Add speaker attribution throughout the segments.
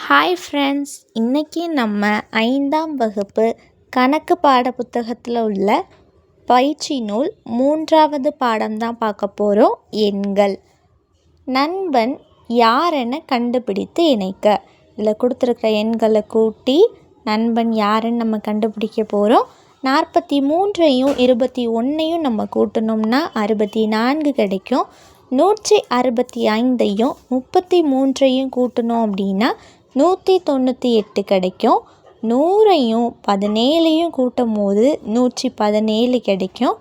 Speaker 1: Hi friends, இன்றைக்கி நம்ம 5ஆம் வகுப்பு கணக்கு பாட புத்தகத்தில் உள்ள பயிற்சி நூல் 3வது பாடம் தான் பார்க்க போகிறோம். எண்கள். நண்பன் யாரென கண்டுபிடித்து இணைக்க. இதில் கொடுத்துருக்கிற எண்களை கூட்டி நண்பன் யாருன்னு நம்ம கண்டுபிடிக்க போகிறோம். 43ஐயும் 21ஐயும் நம்ம கூட்டணும்னா 64 கிடைக்கும். 165ஐயும் 33ஐயும் கூட்டணும் அப்படின்னா 198 கிடைக்கும். 100ஐயும் 17ஐயும் கூட்டும் போது 117 கிடைக்கும்.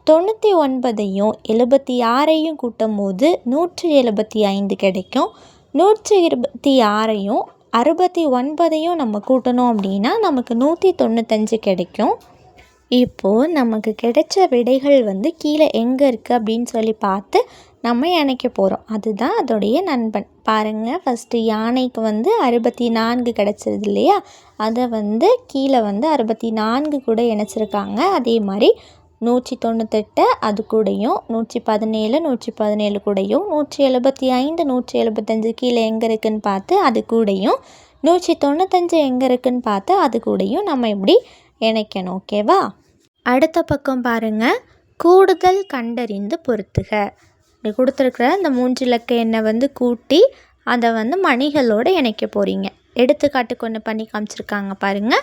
Speaker 1: 99ஐயும் 76ஐயும் கூட்டும் போது 175 கிடைக்கும். 126ஐயும் 69ஐயும் நம்ம கூட்டணும் அப்படின்னா நமக்கு 195 கிடைக்கும். இப்போது நமக்கு கிடைச்ச விடைகள் கீழே எங்கே இருக்குது அப்படின்னு சொல்லி பார்த்து நம்ம இணைக்க போகிறோம். அதுதான் அதோடைய நண்பன். பாருங்கள், ஃபஸ்ட்டு யானைக்கு 64 கிடச்சிருது இல்லையா, அதை கீழே 64 கூட இணைச்சிருக்காங்க. அதே மாதிரி 198 அது கூடயும் 117 117 கூடயும் 175 175 கீழே எங்கே இருக்குதுன்னு பார்த்து அது கூடயும் 195 எங்கே இருக்குதுன்னு பார்த்து அது கூடயும் நம்ம இப்படி இணைக்கணும். ஓகேவா? அடுத்த பக்கம் பாருங்கள், கூடுதல் கண்டறிந்து பொறுத்துக. இப்படி கொடுத்துருக்குற இந்த 3 இலக்க எண்ணை கூட்டி அதை மணிகளோடு இணைக்க போகிறீங்க. எடுத்துக்காட்டுக்கு ஒன்று பண்ணி காமிச்சிருக்காங்க பாருங்கள்.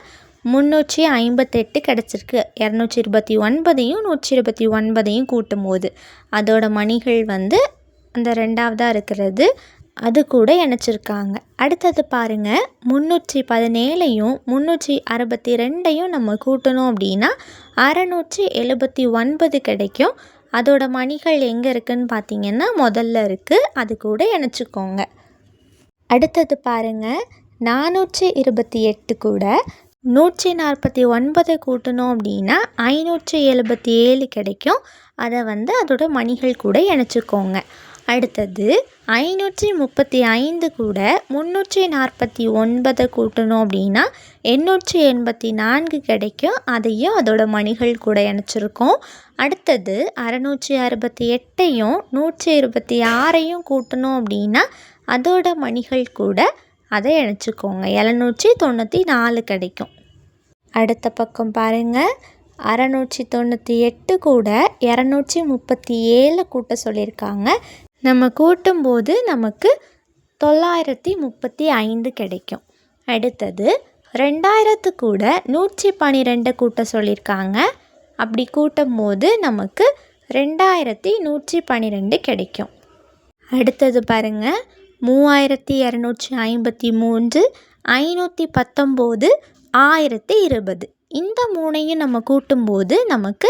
Speaker 1: 358 கிடச்சிருக்கு. 229ஐயும் 129ஐயும் கூட்டும் போது அதோட மணிகள் அந்த 2வதாக இருக்கிறது அது கூட இணைச்சிருக்காங்க. அடுத்தது பாருங்கள், 317ஐயும் 362ஐயும் நம்ம கூட்டணும் அப்படின்னா 679 கிடைக்கும். அதோட மணிகள் எங்கே இருக்குதுன்னு பார்த்தீங்கன்னா முதல்ல இருக்குது, அது கூட இணைச்சிக்கோங்க. அடுத்தது பாருங்கள், 428 கூட 149 கூட்டணும் அப்படின்னா 577 கிடைக்கும். அதை அதோட மணிகள் கூட இணைச்சிக்கோங்க. அடுத்தது 535 கூட 349 கூட்டணும் அப்படின்னா 884 கிடைக்கும். அதையும் அதோட மணிகள் கூட இணைச்சிருக்கோம். அடுத்தது 668ஐயும் 126ஐயும் கூட்டணும் அப்படின்னா அதோட மணிகள் கூட அதை இணைச்சிக்கோங்க. 794 கிடைக்கும். அடுத்த பக்கம் பாருங்கள், 698 கூட 237 கூட்ட சொல்லியிருக்காங்க. நம்ம கூட்டும்போது நமக்கு 935 கிடைக்கும். அடுத்தது 2000 கூட 112 கூட்ட சொல்லியிருக்காங்க. அப்படி கூட்டும்போது நமக்கு 2112 கிடைக்கும். அடுத்தது பாருங்கள், 3253 519 1020 இந்த 3ஐயும் நம்ம கூட்டும்போது நமக்கு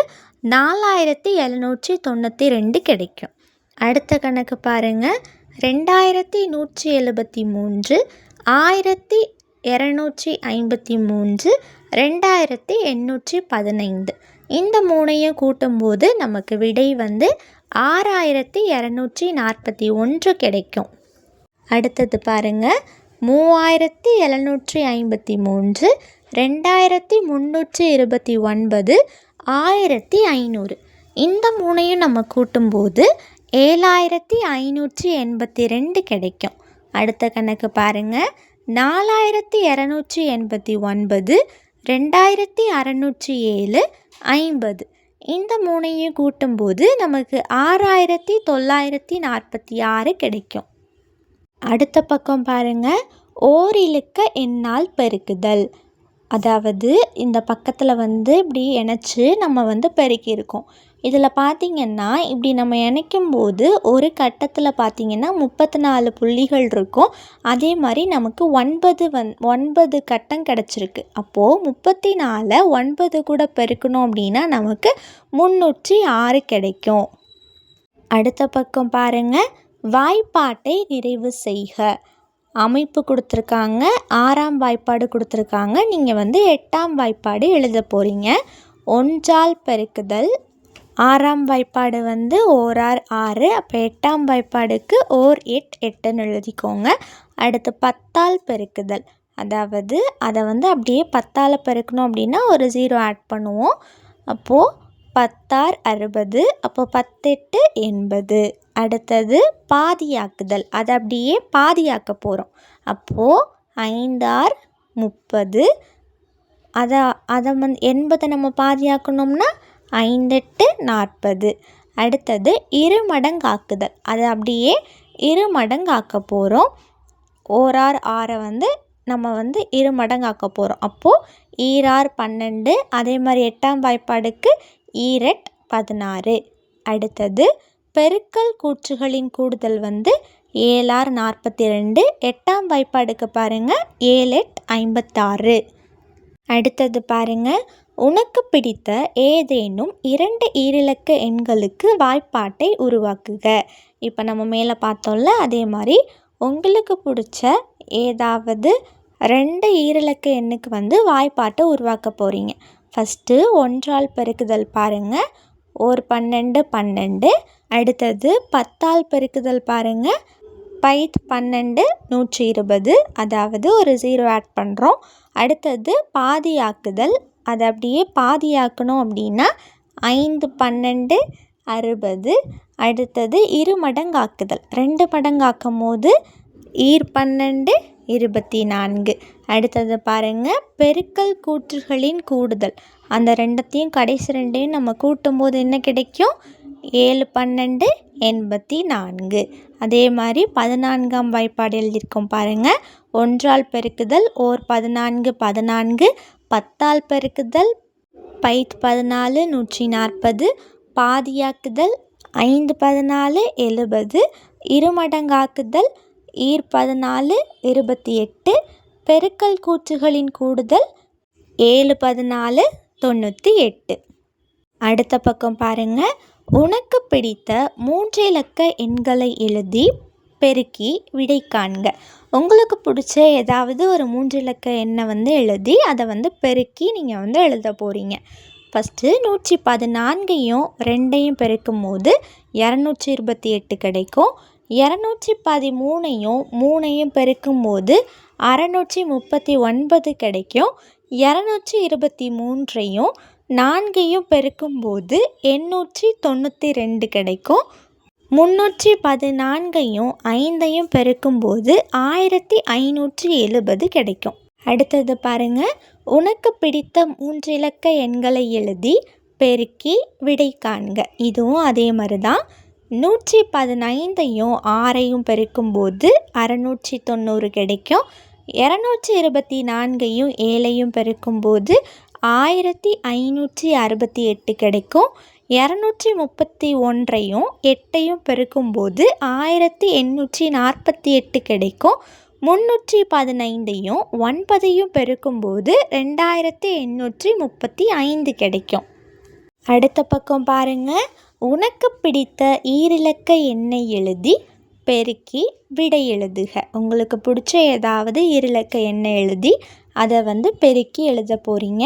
Speaker 1: 4792 கிடைக்கும். அடுத்த கணக்கு பாருங்கள், 2173 1253 2815 இந்த 3ஐயும் கூட்டும்போது நமக்கு விடை 6241 கிடைக்கும். அடுத்தது பாருங்கள், 3753 2329 1500 இந்த 3ஐயும் நம்ம கூட்டும்போது 7582 கிடைக்கும். அடுத்த கணக்கு பாருங்கள், 4289 2607 50 இந்த 3ஐயும் கூட்டும்போது நமக்கு 6946 கிடைக்கும். அடுத்த பக்கம் பாருங்கள், ஓரிலக்க எண்ணால் பெருக்குதல். அதாவது இந்த பக்கத்தில் இப்படி இணைச்சி நம்ம பெருக்கியிருக்கோம். இதில் பார்த்திங்கன்னா இப்படி நம்ம இணைக்கும்போது ஒரு கட்டத்தில் பார்த்திங்கன்னா 34 புள்ளிகள் இருக்கும். அதே மாதிரி நமக்கு 9 கட்டம் கிடச்சிருக்கு. அப்போது 34 9 கூட பெருக்கணும் அப்படின்னா நமக்கு 306 கிடைக்கும். அடுத்த பக்கம் பாருங்கள், வாய்ப்பாட்டை நிறைவு செய்க. அமைப்பு கொடுத்துருக்காங்க, 6ஆம் வாய்ப்பாடு கொடுத்துருக்காங்க. நீங்கள் 8ஆம் வாய்ப்பாடு எழுத போகிறீங்க. ஒன்றால் பெருக்குதல். 6ஆம் வாய்ப்பாடு ஓரார் 6. அப்போ 8ஆம் வாய்ப்பாடுக்கு ஓர் 8 8ன்னு எழுதிக்கோங்க. அடுத்து 10ஆல் பெருக்குதல். அதாவது அதை அப்படியே 10ஆல் பெருக்கணும் அப்படின்னா ஒரு 0 ஆட் பண்ணுவோம். அப்போது 10 60. அப்போ 10 8 80. அடுத்தது பாதியாக்குதல். அதை அப்படியே பாதியாக்க போகிறோம். அப்போது 5 30. அதை 80 நம்ம பாதியாக்கணும்னா 5 8 40. அடுத்தது இருமடங்காக்குதல். அதை அப்படியே இருமடங்காக்க போகிறோம். 1 6 நம்ம இருமடங்காக்க போகிறோம். அப்போது 2 12. அதே மாதிரி 8ஆம் வாய்ப்பாடுக்கு 2 16. அடுத்தது பெருக்கல் கூற்றுகளின் கூடுதல் 7 6 42. 8ஆம் வாய்ப்பாடுக்கு பாருங்கள் 7 8 56. அடுத்தது பாருங்கள், உனக்கு பிடித்த ஏதேனும் 2 ஈரிலக்க எண்களுக்கு வாய்ப்பாட்டை உருவாக்குக. இப்போ நம்ம மேலே பார்த்தோம்ல, அதே மாதிரி உங்களுக்கு பிடிச்ச ஏதாவது 2 ஈரிலக்க எண்ணுக்கு வாய்ப்பாட்டை உருவாக்க போகிறீங்க. ஃபஸ்ட்டு 1ஆல் பெருக்குதல் பாருங்கள், 1 12 12. அடுத்தது 10ஆல் பெருக்குதல் பாருங்கள், 12 120. அதாவது ஒரு 0 ஆட் பண்ணுறோம். அடுத்தது பாதியாக்குதல். அதை அப்படியே பாதியாக்கணும் அப்படின்னா 5 12 60. அடுத்தது இருமடங்காக்குதல். 2 மடங்காக்கும் போது 12 24. அடுத்தது பாருங்கள், பெருக்கல் கூற்றுகளின் கூடுதல். அந்த ரெண்டத்தையும் கடைசி ரெண்டையும் நம்ம கூட்டும்போது என்ன கிடைக்கும்? 7 12 84. அதே மாதிரி 14ஆம் வாய்ப்பாடு எழுதியிருக்கோம் பாருங்கள். 1ஆல் பெருக்குதல் 14 14. 10ஆல் பெருக்குதல் 14 140. பாதியாக்குதல் 5 14 70. இருமடங்காக்குதல் 14 28. பெருக்கல் கூற்றுகளின் கூடுதல் 7 14 98. அடுத்த பக்கம் பாருங்கள், உனக்கு பிடித்த 3 இலக்க எண்களை எழுதி பெருக்கி விடை காண்க. உங்களுக்கு பிடிச்ச ஏதாவது ஒரு 3 இலக்க எண்ணை எழுதி அதை பெருக்கி நீங்கள் எழுத போகிறீங்க. ஃபஸ்ட்டு 114ஐயும் 2ஐயும் பெருக்கும் போது 228 கிடைக்கும். 213ஐயும் 3ஐயும் பெருக்கும் போது 639 கிடைக்கும். 223ஐயும் 4ஐயும் பெருக்கும்போது 892 கிடைக்கும். 314ஐயும் 5ஐயும் பெருக்கும்போது 1570 கிடைக்கும். அடுத்தது பாருங்கள், உனக்கு பிடித்த 3 இலக்க எண்களை எழுதி பெருக்கி விடை காண்க. இதுவும் அதே மாதிரி தான். 115ஐயும் 6ஐயும் பெருக்கும்போது 690 கிடைக்கும். 224ஐயும் 7ஐயும் பெருக்கும்போது 1568 கிடைக்கும். 231ஐயும் 8ஐயும் பெருக்கும்போது 1848 கிடைக்கும். 315ஐயும் 9ஐயும் பெருக்கும்போது 2835 கிடைக்கும். அடுத்த பக்கம் பாருங்கள், உனக்கு பிடித்த ஈரிலக்க எண்ணை எழுதி பெருக்கி விடை எழுதுக. உங்களுக்கு பிடிச்ச ஏதாவது ஈரிலக்க எண்ணை எழுதி அதை பெருக்கி எழுத போகிறீங்க.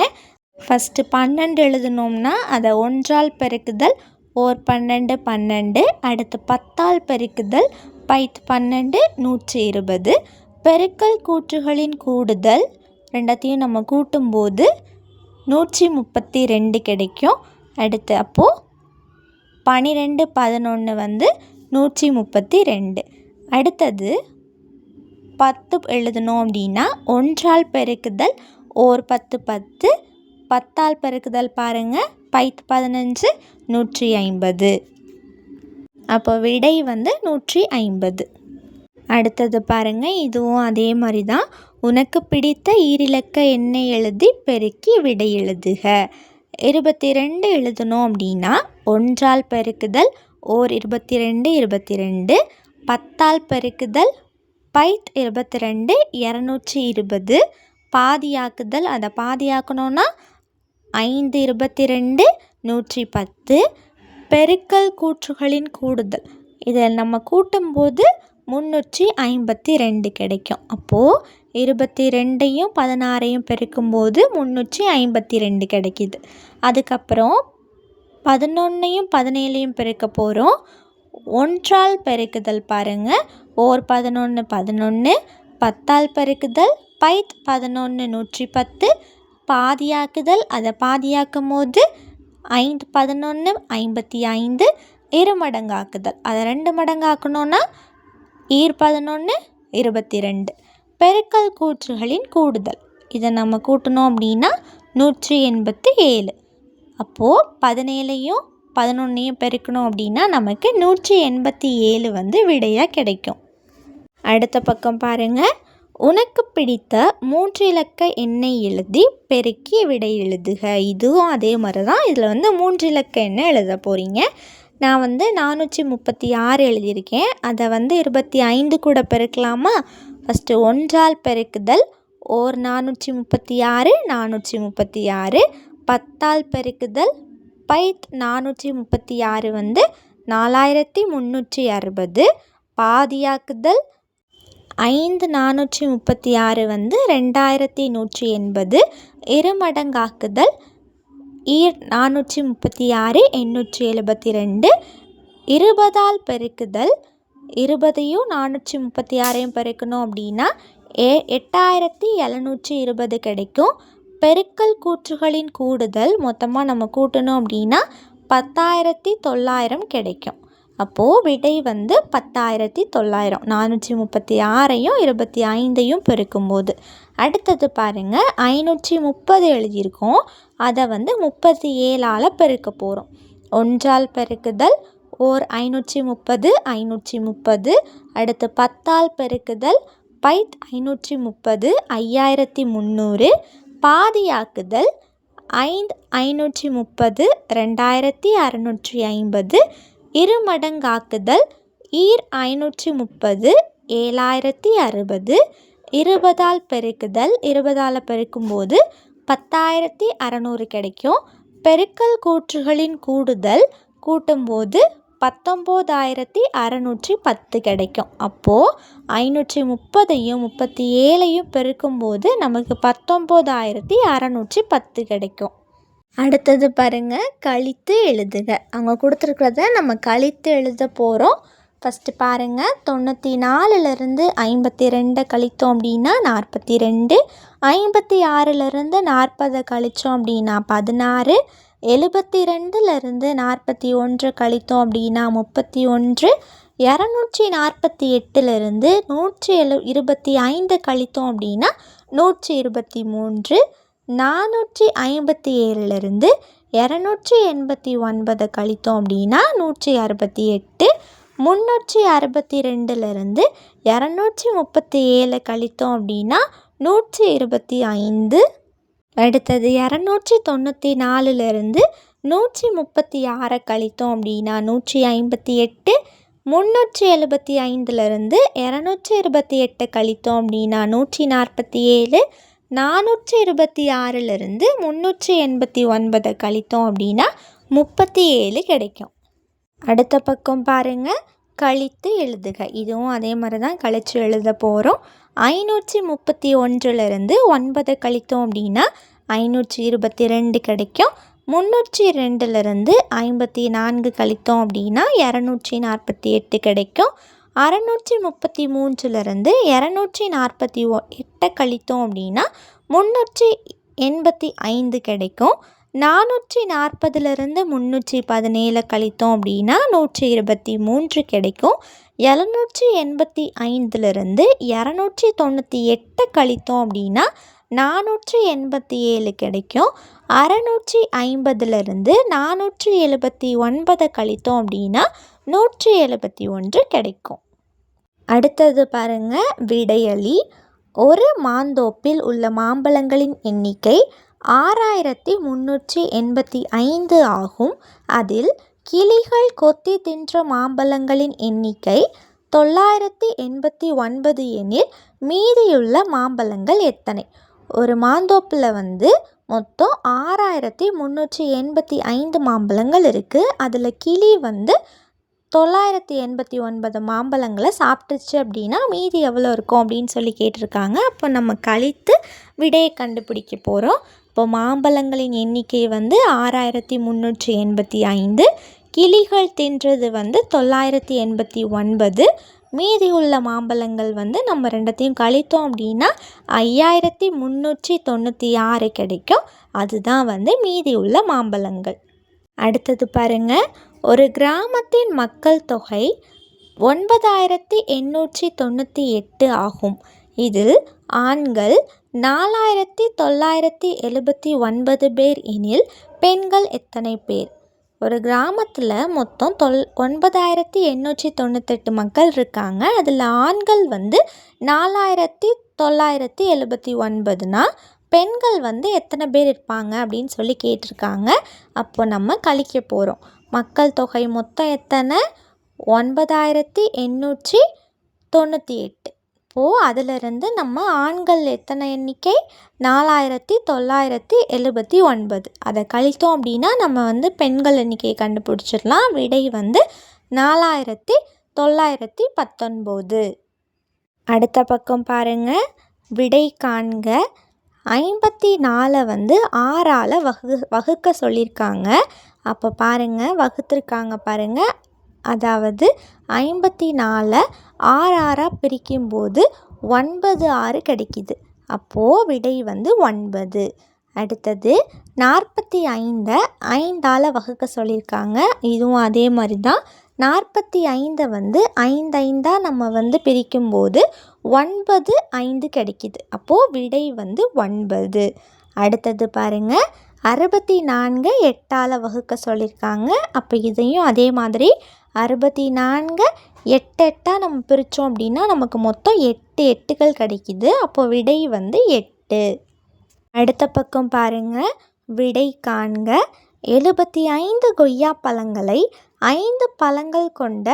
Speaker 1: ஃபஸ்ட்டு 12 எழுதணும்னா அதை 1ஆல் பெருக்குதல் 12 12. அடுத்து 10ஆல் பெருக்குதல் 12 120. பெருக்கல் கூற்றுகளின் கூடுதல் ரெண்டத்தையும் நம்ம கூட்டும்போது 132 கிடைக்கும். அடுத்து அப்போது 12 11 132. அடுத்தது 10 எழுதணும் அப்படின்னா 1ஆல் பெருக்குதல் 10 10. 10ஆல் பெருக்குதல் பாருங்கள், 15 150. அப்போ விடை 150. அடுத்தது பாருங்கள், இதுவும் அதே மாதிரி தான். உனக்கு பிடித்த ஈரிலக்க எண்ணை எழுதி பெருக்கி விடை எழுதுக. 22 எழுதணும் அப்படின்னா 1ஆல் பெருக்குதல் 22 22. 10ஆல் பெருக்குதல் 22 220. பாதியாக்குதல், அதை பாதியாக்கணும்னா 5 22 110. பெருக்கல் கூற்றுகளின் கூடுதல், இதை நம்ம கூட்டும்போது 352 கிடைக்கும். அப்போது 22ஐயும் 16ஐயும் பெருக்கும்போது 352 கிடைக்கிது. அதுக்கப்புறம் 11ஐயும் 17ஐயும் பெருக்க போகிறோம். 1ஆல் பெருக்குதல் பாருங்கள், 11 11. 10ஆல் பெருக்குதல் 11 110. பாதியாக்குதல், அதை பாதியாக்கும் போது 5 11 55. இருமடங்காக்குதல், அதை 2 மடங்காக்கணும்னா 11 22. பெருக்கல் கூற்றுகளின் கூடுதல். இதை நம்ம கூட்டணும் அப்படின்னா 187. அப்போது 17ஐயும் 11ஐயும் பெருக்கணும் அப்படின்னா நமக்கு 187 வந்து விடையாக கிடைக்கும். அடுத்த பக்கம் பாருங்கள். உனக்கு பிடித்த 3 இலக்க எண்ணை எழுதி பெருக்கி விடை எழுதுக. இதுவும் அதே மாதிரி தான். இதில் வந்து 3 இலக்க எண்ணை எழுத போகிறீங்க. நான் வந்து 436 எழுதியிருக்கேன். அதை வந்து 25 கூட பெருக்கலாமா? ஃபஸ்ட்டு 1ஆல் பெருக்குதல் ஓர் 436 436. 10ஆல் பெருக்குதல் பைத் 436 வந்து 4360. பாதியாக்குதல் 5 436 வந்து 2180. இருமடங்காக்குதல் ஈர் 436 872. 20ஆல் பெருக்குதல் 20ஐயும் 436ஐயும் பெருக்கணும் அப்படின்னா 8720 கிடைக்கும். பெருக்கல் கூற்றுகளின் கூடுதல் மொத்தமாக நம்ம கூட்டணும் அப்படின்னா 10900 கிடைக்கும். அப்போது விடை வந்து 10900. 436ஐயும் 25ஐயும் பெருக்கும்போது. அடுத்தது பாருங்கள். 530 எழுதியிருக்கோம். அதை வந்து 37ஆல் பெருக்க போகிறோம். 1ஆல் பெருக்குதல் ஓர் 530 530. அடுத்து 10ஆல் பெருக்குதல் பைத் 530 5300. பாதியாக்குதல் 5 530 2650. இருமடங்காக்குதல் ஈர் 530 7060. 20ஆல் பெருக்குதல் 20ஆல் பெருக்கும்போது 10600 கிடைக்கும். பெருக்கல் கூற்றுகளின் கூடுதல் கூட்டும்போது 19610 கிடைக்கும். அப்போது 530ஐயும் 37ஐயும் பெருக்கும்போது நமக்கு 19610 கிடைக்கும். அடுத்தது பாருங்கள். கழித்து எழுதுக. அவங்க கொடுத்துருக்கிறத நம்ம கழித்து எழுத போகிறோம். ஃபஸ்ட்டு பாருங்கள். 94லேருந்து 52 கழித்தோம் அப்படின்னா 42. 56லேருந்து 40 கழித்தோம் அப்படின்னா 16. 72லேருந்து 41 கழித்தோம் அப்படின்னா 31. 248லேருந்து 125 கழித்தோம் அப்படின்னா 123. 457லேருந்து 289 கழித்தோம் அப்படின்னா 168. 362லேருந்து 237 கழித்தோம் அப்படின்னா 125. அடுத்தது 294லேருந்து 136 கழித்தோம் அப்படின்னா 158. 375லேருந்து 228 கழித்தோம் அப்படின்னா 147. 426லேருந்து 389 கழித்தோம் அப்படின்னா 37 கிடைக்கும். அடுத்த பக்கம் பாருங்கள். கழித்து எழுதுக. இதுவும் அதே மாதிரி தான் கழித்து எழுத போகிறோம். 531லேருந்து 9 கழித்தோம் அப்படின்னா 522 கிடைக்கும். 302லேருந்து 54 கழித்தோம் அப்படின்னா 248 கிடைக்கும். 633லேருந்து 248 கழித்தோம் அப்படின்னா 385 கிடைக்கும். 440லேருந்து 317 கழித்தோம் அப்படின்னா 123 கிடைக்கும். 785லேருந்து 298 கழித்தோம் அப்படின்னா 487 கிடைக்கும். 650லேருந்து 479 கழித்தோம் அப்படின்னா 171 கிடைக்கும். அடுத்தது பாருங்கள். விடையளி. ஒரு மாந்தோப்பில் உள்ள மாம்பழங்களின் எண்ணிக்கை 6385 ஆகும். அதில் கிளிகள் கொத்தி தின்ற மாம்பழங்களின் எண்ணிக்கை 989 எனில் மீதியுள்ள மாம்பழங்கள் எத்தனை? ஒரு மாந்தோப்பில் வந்து மொத்தம் 6385 மாம்பழங்கள் இருக்குது. அதில் கிளி வந்து 989 மாம்பழங்களை சாப்பிட்டுச்சு அப்படின்னா மீதி எவ்வளோ இருக்கும் அப்படின்னு சொல்லி கேட்டிருக்காங்க. அப்போ நம்ம கழித்து விடையை கண்டுபிடிக்க போகிறோம். இப்போ மாம்பழங்களின் எண்ணிக்கை வந்து 6385. கிளிகள் தின்றது வந்து 989. மீதி உள்ள மாம்பழங்கள் வந்து நம்ம ரெண்டத்தையும் கழித்தோம் அப்படின்னா 5396 கிடைக்கும். அதுதான் வந்து மீதி உள்ள மாம்பழங்கள். அடுத்தது பாருங்கள். ஒரு கிராமத்தின் மக்கள் தொகை 9898 ஆகும். இதில் ஆண்கள் 4979 பேர் எனில் பெண்கள் எத்தனை பேர்? ஒரு கிராமத்தில் மொத்தம் 9898 மக்கள் இருக்காங்க. அதில் ஆண்கள் வந்து 4979னா பெண்கள் வந்து எத்தனை பேர் இருப்பாங்க அப்படின்னு சொல்லி கேட்டிருக்காங்க. அப்போ நம்ம கழிக்க போகிறோம். மக்கள் தொகை மொத்தம் எத்தனை? 9898. இப்போது அதிலிருந்து நம்ம ஆண்கள் எத்தனை எண்ணிக்கை? 4979. அதை கழித்தோம் அப்படின்னா நம்ம வந்து பெண்கள் எண்ணிக்கையை கண்டுபிடிச்சிடலாம். விடை வந்து 4919. அடுத்த பக்கம் பாருங்கள். விடை காண்க. 54 வந்து 6ஆல் வகுக்க சொல்லியிருக்காங்க. அப்போ பாருங்கள், வகுத்துருக்காங்க பாருங்கள். அதாவது 54 6 பிரிக்கும்போது 96 கிடைக்கிது. அப்போது விடை வந்து 9. அடுத்தது 45 5ஆல் வகுக்க சொல்லியிருக்காங்க. இதுவும் அதே மாதிரி தான். 45 வந்து 5 நம்ம வந்து பிரிக்கும்போது 9 5 கிடைக்கிது. அப்போது விடை வந்து 9. அடுத்தது பாருங்கள், 64 8ஆல் வகுக்க சொல்லியிருக்காங்க. அப்போ இதையும் அதே மாதிரி 64 8 நம்ம பிரித்தோம் அப்படின்னா நமக்கு மொத்தம் 8 எட்டுகள் கிடைக்கிது. அப்போது விடை வந்து 8. அடுத்த பக்கம் பாருங்கள். விடை காண்க. 75 கொய்யா பழங்களை 5 பழங்கள் கொண்ட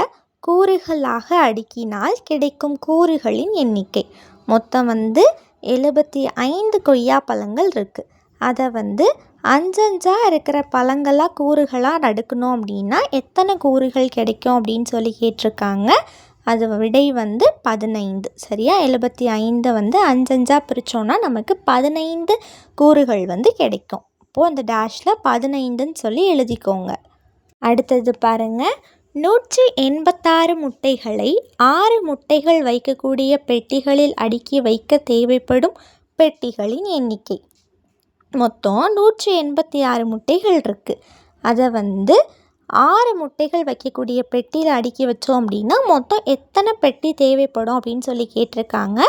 Speaker 1: கூறுகளாக அடுக்கினால் கிடைக்கும் கூறுகளின் எண்ணிக்கை. மொத்தம் வந்து 75 கொய்யா பழங்கள் இருக்குது. அதை வந்து 5 இருக்கிற பழங்களாக கூறுகளாக அடுக்கணும் அப்படின்னா எத்தனை கூறுகள் கிடைக்கும் அப்படின்னு சொல்லி கேட்டிருக்காங்க. அது விடை வந்து 15. சரியா? 75 வந்து 5 பிரித்தோன்னா நமக்கு 15 கூறுகள் வந்து கிடைக்கும். அப்போது அந்த டேஷில் 15ன்னு சொல்லி எழுதிக்கோங்க. அடுத்தது பாருங்கள். 186 முட்டைகளை 6 முட்டைகள் வைக்கக்கூடிய பெட்டிகளில் அடுக்கி வைக்க தேவைப்படும் பெட்டிகளின் எண்ணிக்கை. மொத்தம் 186 முட்டைகள் இருக்குது. அதை வந்து 6 முட்டைகள் வைக்கக்கூடிய பெட்டியில் அடுக்கி வச்சோம் அப்படின்னா மொத்தம் எத்தனை பெட்டி தேவைப்படும் அப்படின்னு சொல்லி கேட்டிருக்காங்க.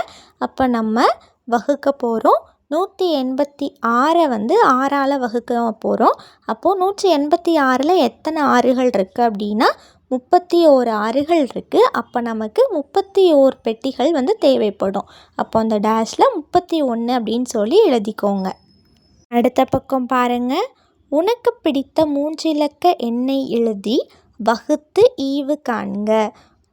Speaker 1: அப்போ நம்ம வகுக்க போகிறோம். 186 வந்து 6ஆல் வகுக்க போகிறோம். அப்போது 186ல் எத்தனை ஆறுகள் இருக்குது அப்படின்னா 31 ஆறுகள் இருக்குது. அப்போ நமக்கு 31 பெட்டிகள் வந்து தேவைப்படும். அப்போ அந்த டேஷில் 31 அப்படின்னு சொல்லி எழுதிக்கோங்க. அடுத்த பக்கம் பாருங்கள். உனக்கு பிடித்த 3 இலக்க எண்ணை எழுதி வகுத்து ஈவு காண்க.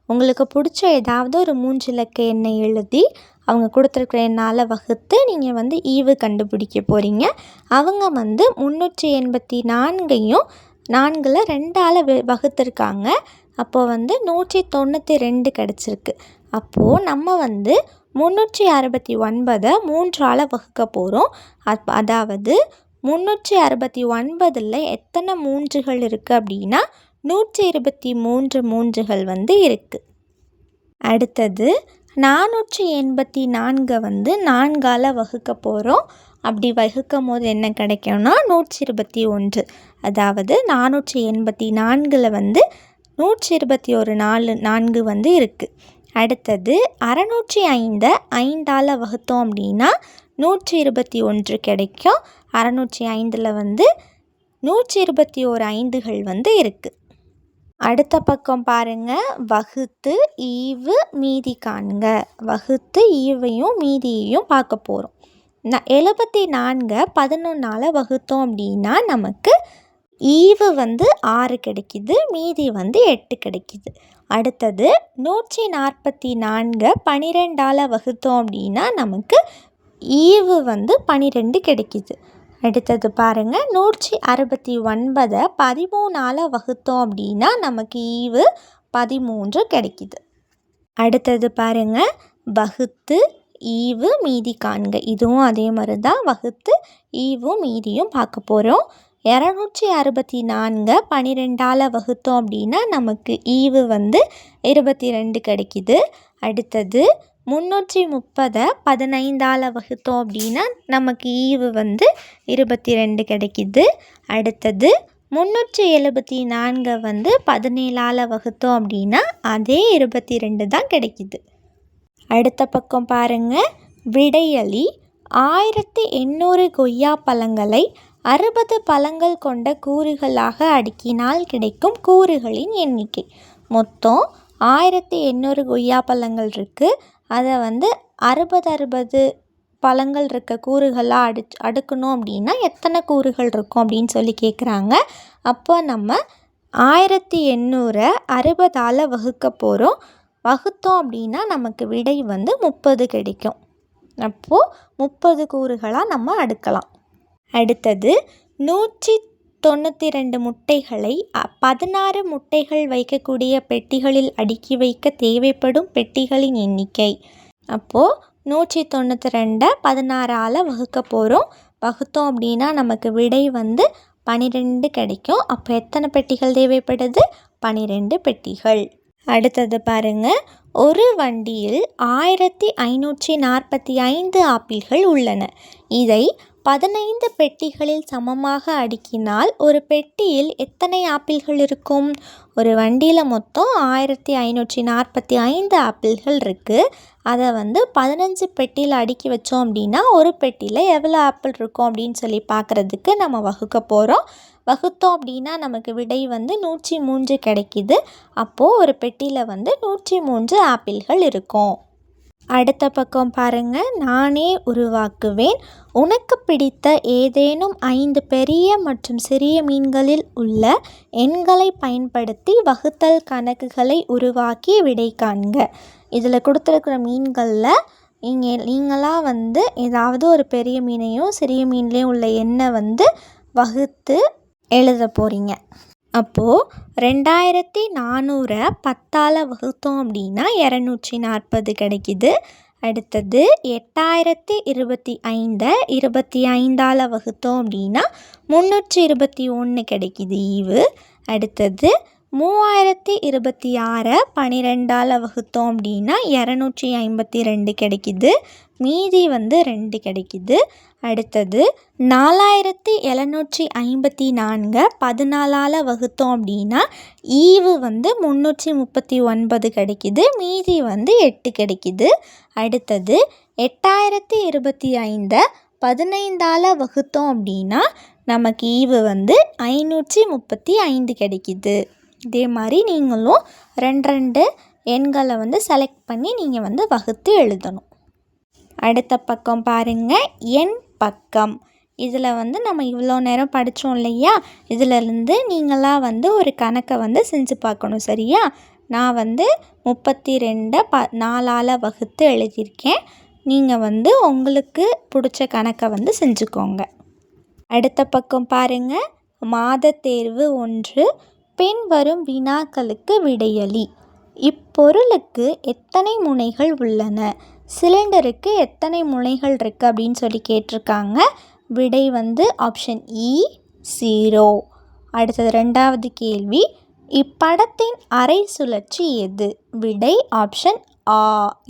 Speaker 1: உங்களுக்கு பிடிச்ச ஏதாவது ஒரு 3 இலக்க எண்ணை எழுதி அவங்க கொடுத்துருக்குற எண்ணால் வகுத்து நீங்கள் வந்து ஈவு கண்டுபிடிக்க போகிறீங்க. அவங்க வந்து 384ஐயும் 4ல் 2ஆல் வகுத்துருக்காங்க. அப்போது வந்து 192 கிடச்சிருக்கு. அப்போது நம்ம வந்து 369 3ஆல் வகுக்க போகிறோம். அதாவது 369ல் எத்தனை 3கள் இருக்குது அப்படின்னா 123 3கள் வந்து இருக்குது. அடுத்தது 484 வந்து 4ஆல் வகுக்க போகிறோம். அப்படி வகுக்கும் போது என்ன கிடைக்கும்னா 121. அதாவது 484ல் வந்து 121 4 வந்து இருக்குது. அடுத்தது 605 5ஆல் வகுத்தோம் அப்படின்னா 121 கிடைக்கும். 605ல் வந்து 121 5கள் வந்து இருக்குது. அடுத்த பக்கம் பாருங்கள். வகுத்து ஈவு மீதி காண்க. வகுத்து ஈவையும் மீதியையும் பார்க்க போகிறோம். 74 11ஆல் வகுத்தோம் அப்படின்னா நமக்கு ஈவு வந்து 6 கிடைக்கிது. மீதி வந்து 8 கிடைக்கிது. அடுத்தது 144 12ஆல் வகுத்தோம் அப்படின்னா நமக்கு ஈவு வந்து 12 கிடைக்கிது. அடுத்தது பாருங்கள். 169 13ஆல் வகுத்தோம் அப்படின்னா நமக்கு ஈவு 13 கிடைக்கிது. அடுத்தது பாருங்கள். வகுத்து ஈவு மீதி காண்க. இதுவும் அதே மாதிரி தான். வகுத்து ஈவும் மீதியும் பார்க்க போகிறோம். 264 12ஆல் வகுத்தோம் அப்படின்னா நமக்கு ஈவு வந்து 22 கிடைக்கிது. அடுத்தது 330 15ஆல் வகுத்தோம் அப்படின்னா நமக்கு ஈவு வந்து 22 கிடைக்கிது. அடுத்தது 374 வந்து 17ஆல் வகுத்தோம் அப்படின்னா அதே 22 தான் கிடைக்கிது. அடுத்த பக்கம் பாருங்கள். விடையளி 1800 கொய்யா பழங்களை 60 பழங்கள் கொண்ட கூறுகளாக அடுக்கினால் கிடைக்கும் கூறுகளின் எண்ணிக்கை. மொத்தம் 1800 கொய்யா பழங்கள் இருக்குது. அதை 60 பழங்கள் இருக்க கூறுகளாக அடுக்கணும் அப்படின்னா எத்தனை கூறுகள் இருக்கும் அப்படின்னு சொல்லி கேட்குறாங்க. அப்போ நம்ம 1800 60ஆல் வகுக்க போகிறோம். வகுத்தோம் அப்படின்னா நமக்கு விடை 30 கிடைக்கும். அப்போது 30 கூறுகளாக நம்ம அடுக்கலாம். அடுத்தது 192 முட்டைகளை 16 முட்டைகள் வைக்கக்கூடிய பெட்டிகளில் அடுக்கி வைக்க தேவைப்படும் பெட்டிகளின் எண்ணிக்கை. அப்போது 192 16ஆல் வகுக்க போகிறோம். வகுத்தோம் அப்படின்னா நமக்கு விடை 12 கிடைக்கும். அப்போ எத்தனை பெட்டிகள் தேவைப்படுது? 12 பெட்டிகள். அடுத்தது பாருங்கள். ஒரு வண்டியில் 1545 ஆப்பிள்கள் உள்ளன. இதை 15 பெட்டிகளில் சமமாக அடுக்கினால் ஒரு பெட்டியில் எத்தனை ஆப்பிள்கள் இருக்கும்? ஒரு வண்டியில் மொத்தம் 1545 ஆப்பிள்கள் இருக்குது. அதை 15 பெட்டியில் அடுக்கி வச்சோம் அப்படின்னா ஒரு பெட்டியில் எவ்வளோ ஆப்பிள் இருக்கும் அப்படின்னு சொல்லி பார்க்குறதுக்கு நம்ம வகுக்க போகிறோம். வகுத்தோம் அப்படின்னா நமக்கு விடை 103 கிடைக்கிது. அப்போது ஒரு பெட்டியில் 103 ஆப்பிள்கள் இருக்கும். அடுத்த பக்கம் பாருங்கள். நானே உருவாக்குவேன். உனக்கு பிடித்த ஏதேனும் 5 பெரிய மற்றும் சிறிய மீன்களில் உள்ள எண்களை பயன்படுத்தி வகுத்தல் கணக்குகளை உருவாக்கி விடை காண்க. இதில் கொடுத்துருக்கிற மீன்களில் நீங்களாக ஏதாவது ஒரு பெரிய மீனையும் சிறிய மீன்லேயும் உள்ள எண்ணை வகுத்து எழுத போகிறீங்க. அப்போது 2400 10ஆல் வகுத்தோம் அப்படின்னா 240 கிடைக்கிது. அடுத்தது 8025 25ஆல் வகுத்தோம் அப்படின்னா 321 கிடைக்கிது ஈவு. அடுத்தது 3026 12ஆல் வகுத்தோம் அப்படின்னா 252 கிடைக்கிது. மீதி 2 கிடைக்கிது. அடுத்தது 4754 14ஆல் வகுத்தோம் அப்படின்னா ஈவு 339 கிடைக்கிது. மீதி 8 கிடைக்கிது. அடுத்தது 8025 15ஆல் வகுத்தோம் அப்படின்னா நமக்கு ஈவு 535 கிடைக்கிது. இதே மாதிரி நீங்களும் 2 எண்களை செலக்ட் பண்ணி நீங்கள் வகுத்து எழுதணும். அடுத்த பக்கம் பாருங்கள். எண் பக்கம். இதில் நம்ம இவ்வளோ நேரம் படித்தோம் இல்லையா? இதிலேருந்து நீங்களாக ஒரு கணக்கை செஞ்சு பார்க்கணும். சரியா? நான் 32 4ஆல் வகுத்து எழுதியிருக்கேன். நீங்கள் உங்களுக்கு பிடிச்ச கணக்கை செஞ்சுக்கோங்க. அடுத்த பக்கம் பாருங்கள். மாத தேர்வு 1. பின்வரும் வினாக்களுக்கு விடையளி. இப்பொருளுக்கு எத்தனை முனைகள் உள்ளன? சிலிண்டருக்கு எத்தனை முனைகள் இருக்குது அப்படின்னு சொல்லி கேட்டிருக்காங்க. விடை ஆப்ஷன் இ 0. அடுத்தது 2வது கேள்வி. இப்படத்தின் அரை சுழற்சி எது? விடை ஆப்ஷன் ஆ.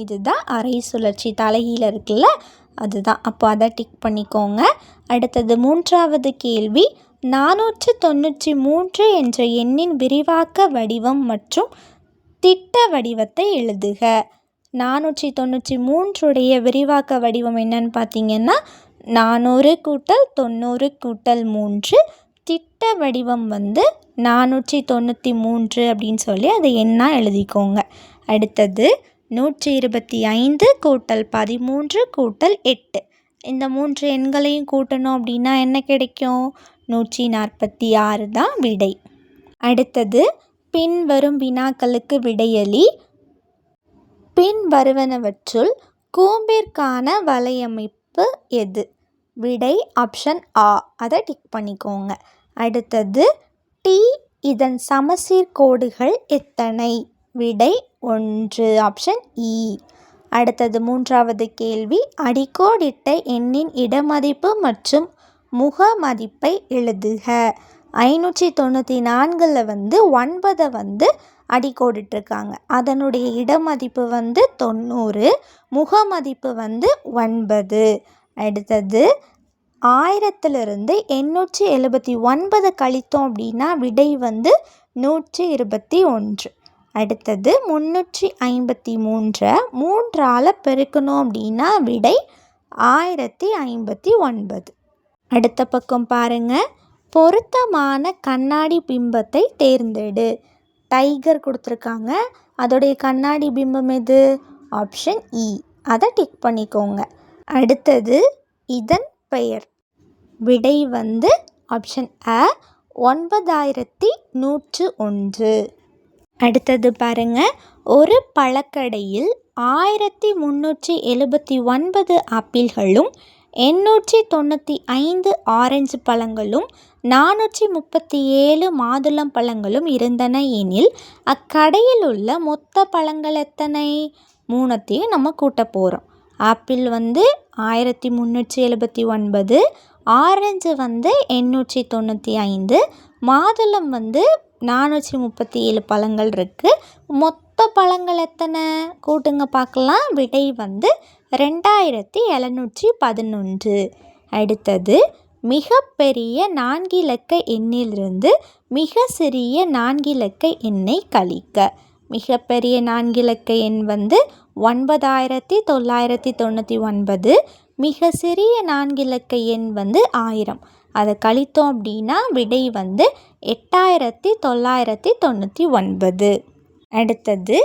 Speaker 1: இதுதான் அரை சுழற்சி. தலைகீழ இருக்குல்ல, அதுதான். அப்போ அதை டிக் பண்ணிக்கோங்க. அடுத்தது 3வது கேள்வி. 493 என்ற எண்ணின் விரிவாக்க வடிவம் மற்றும் திட்ட வடிவத்தை எழுதுக. 493 விரிவாக்க வடிவம் என்னன்னு பார்த்தீங்கன்னா 400 கூட்டல் 90 கூட்டல் 3. திட்ட வடிவம் 493 அப்படின்னு சொல்லி அதை எண்ணா எழுதிக்கோங்க. அடுத்தது 125 கூட்டல் 13 கூட்டல் 8. இந்த 3 எண்களையும் கூட்டணும் அப்படின்னா என்ன கிடைக்கும்? 146 தான் விடை. அடுத்தது பின்வரும் வினாக்களுக்கு விடையளி. பின்வருவனவற்றுள் கூம்பிற்கான வலையமைப்பு எது? விடை ஆப்ஷன் ஆ. அதை டிக் பண்ணிக்கோங்க. அடுத்தது டி இதன் சமசீர் கோடுகள் எத்தனை? விடை 1 ஆப்ஷன் இ. அடுத்தது 3வது கேள்வி. அடிக்கோடிட்ட எண்ணின் இடமதிப்பு மற்றும் முக மதிப்பை எழுதுக. 594 9 அடிக்கோடிட்டிருக்காங்க. அதனுடைய இடமதிப்பு 90, முக மதிப்பு 9. அடுத்தது 1000லிருந்து 879 கழித்தோம் அப்படின்னா விடை 121. அடுத்தது 353 3ஆல் பெருக்கணும் அப்படின்னா விடை 1059. அடுத்த பக்கம் பாருங்கள். பொருத்தமான கண்ணாடி பிம்பத்தை தேர்ந்தெடு. டைகர் கொடுத்துருக்காங்க. அதோடைய கண்ணாடி பிம்பம் எது? ஆப்ஷன் இ. அதை டிக் பண்ணிக்கோங்க. அடுத்தது இதன் பெயர். விடை வந்து ஆப்ஷன் அ 9101. அடுத்தது பாருங்க. ஒரு பழக்கடையில் 1379 ஆப்பிள்களும் 895 ஆரஞ்சு பழங்களும் 437 மாதுளம் பழங்களும் இருந்தன எனில் அக்கடையில் உள்ள மொத்த பழங்கள் எத்தனை? 3த்தையும் நம்ம கூட்ட போகிறோம். ஆப்பிள் வந்து 1379, ஆரஞ்சு வந்து 895, மாதுளம் வந்து 437 பழங்கள் இருக்குது. மொத்த பழங்கள் எத்தனை? கூட்டுங்க பார்க்கலாம். விடை வந்து 2711. அடுத்தது மிகப்பெரிய 4 இலக்க எண்ணிலிருந்து மிக சிறிய 4 இலக்க எண்ணை கழிக்க. மிகப்பெரிய 4 இலக்க எண் வந்து 9999. மிக சிறிய 4 இலக்க எண் வந்து 1000. அதை கழித்தோம் அப்படின்னா விடை வந்து 8999. அடுத்தது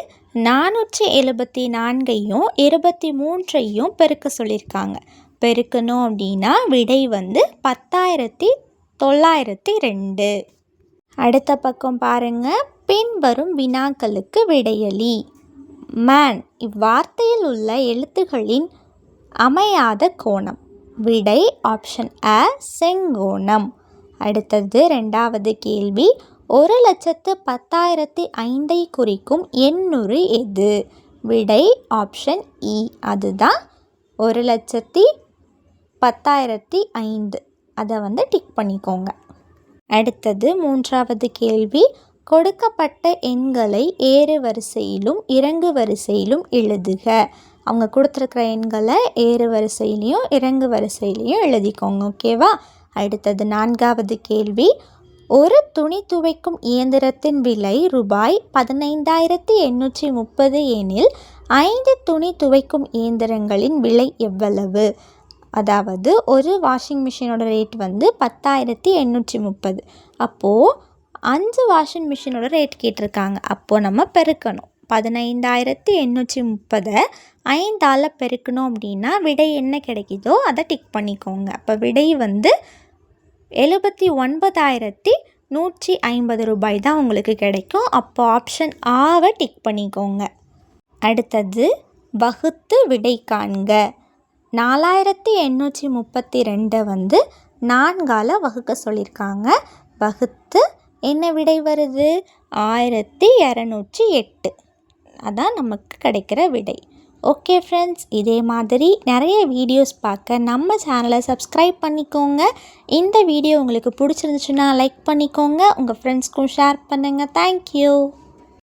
Speaker 1: 474ஐயும் 23ஐயும் பெருக்க சொல்லியிருக்காங்க. பெருக்கணும் அப்படின்னா விடை வந்து 10902. அடுத்த பக்கம் பாருங்கள். பின்வரும் வினாக்களுக்கு விடையளி. மேன் இவ்வார்த்தையில் உள்ள எழுத்துகளின் அமையாத கோணம். விடை ஆப்ஷன் அ செங்கோணம். அடுத்தது 2வது கேள்வி. 1,10,05 குறிக்கும் எண்ணுரு எது? விடை ஆப்ஷன் இ. அதுதான் 1,10,05. அதை வந்து டிக் பண்ணிக்கோங்க. அடுத்தது 3வது கேள்வி. கொடுக்கப்பட்ட எண்களை ஏறு வரிசையிலும் இறங்கு வரிசையிலும் எழுதுக. அவங்க கொடுத்துருக்குற எண்களை ஏறு வரிசையிலையும் இறங்கு வரிசையிலையும் எழுதிக்கோங்க. ஓகேவா? அடுத்தது 4வது கேள்வி. ஒரு துணி துவைக்கும் இயந்திரத்தின் விலை ரூபாய் 15,830 எனில் 5 துணி துவைக்கும் இயந்திரங்களின் விலை எவ்வளவு? அதாவது ஒரு வாஷிங் மிஷினோட ரேட் வந்து 10,830. அப்போது 5 வாஷிங் மிஷினோட ரேட் கேட்டிருக்காங்க. அப்போது நம்ம பெருக்கணும். 15,830 5ஆல் பெருக்கணும் அப்படின்னா விடை என்ன கிடைக்குதோ அதை டிக் பண்ணிக்கோங்க. அப்போ விடை வந்து 79,150 ரூபாய் தான் உங்களுக்கு கிடைக்கும். அப்போ ஆப்ஷன் ஆவை டிக் பண்ணிக்கோங்க. அடுத்தது வகுத்து விடை காண்க. 4,832 வந்து 4ஆல் வகுக்க சொல்லியிருக்காங்க. வகுத்து என்ன விடை வருது? 1208. அதான் நமக்கு கிடைக்கிற விடை. ஓகே ஃப்ரெண்ட்ஸ், இதே மாதிரி நிறைய வீடியோஸ் பார்க்க நம்ம சேனலை சப்ஸ்கிரைப் பண்ணிக்கோங்க. இந்த வீடியோ உங்களுக்கு பிடிச்சிருந்துச்சுன்னா லைக் பண்ணிக்கோங்க. உங்கள் ஃப்ரெண்ட்ஸ்க்கும் ஷேர் பண்ணுங்கள். தேங்க்யூ.